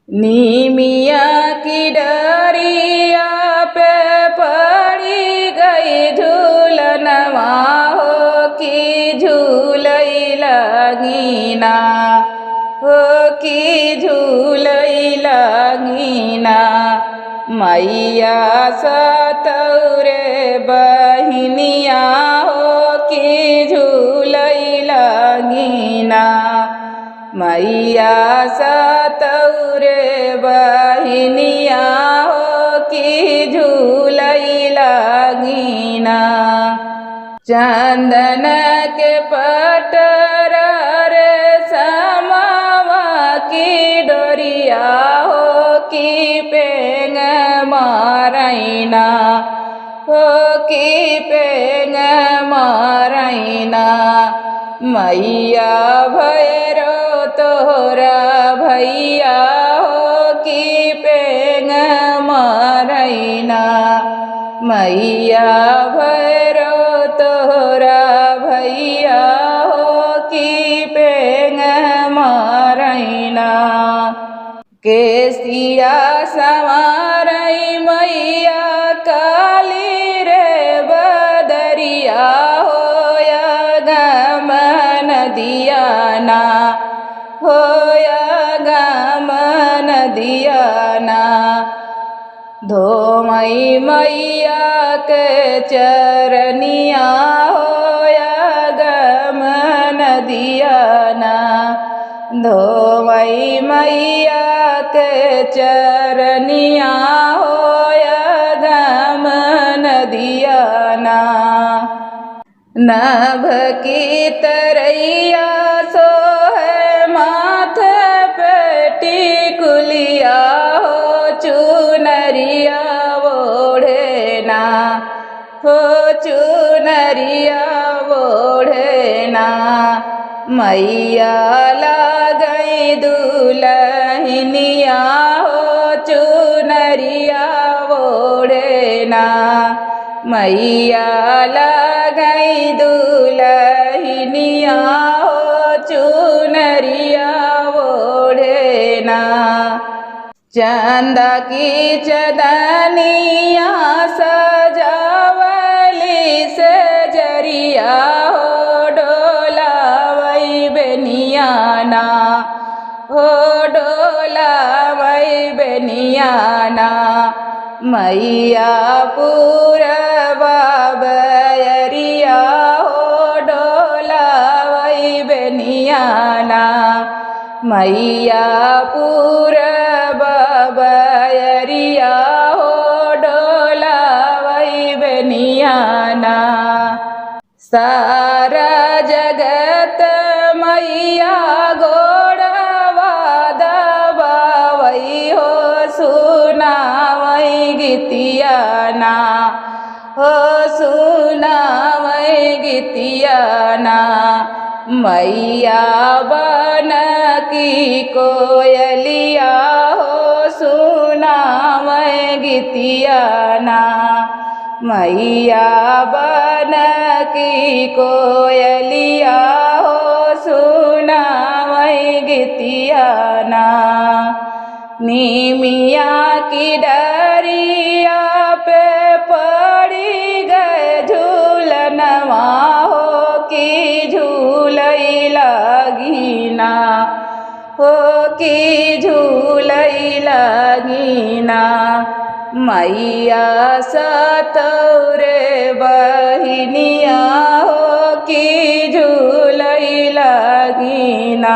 नीमिया की डरिया पे पड़ी गई झूलनवा हो कि झूलई लगीना हो कि झूलई लगीना मैया सतौरे बहिनिया हो कि झूलई लगीना मैया सतौरे बहिनिया हो कि झूलई लगीना चंदन के पटर रे समावा की डोरिया हो कि पेंग मारैना हो कि पेंग मारैना मैया भैरो तोहरा भैया हो कि पेंग मारैना मैया भैरो तोहरा भैया हो कि पेंग मारैना केसिया संवारई मैया काली रे बदरिया हो गमन दियाना होया गमन दियाना धोमई मैया के चरनिया होया गमन दियाना धोमई मैया के चरनिया होया गमन दियाना नभ की तरैया सोहे माथे पे टिकुलिया हो चुनरिया ओढ़ेना हो चुनरिया ओढ़ेना मैया लगई दुलहिनिया हो चुनरिया ओढ़ेना मैया लगई दुलहिनिया हो चुनरिया ओढ़ेना चंदा की चदनिया सजावली से जरिया हो डोलावई बेनियाना हो डोलावई बेनियाना मैया पूरबा बयरिया हो डोलावई बेनियाना मैया पूरबा बयरिया हो डोलावई बेनियाना सारा जगत मैया गोड़वा दबावई हो सुनावई गीतियाना हो सुनावई गीतियाना मैया बन की कोयलिया हो सुनावई गीतियाना मैया बन की कोयलिया हो सुनावई गीतियाना नीमिया की डरिया पे पड़ी गए झूलनवा हो कि झूलई लगीना हो कि झूलई लगीना मैया सतौरे बहिनिया हो कि झूलई लगीना।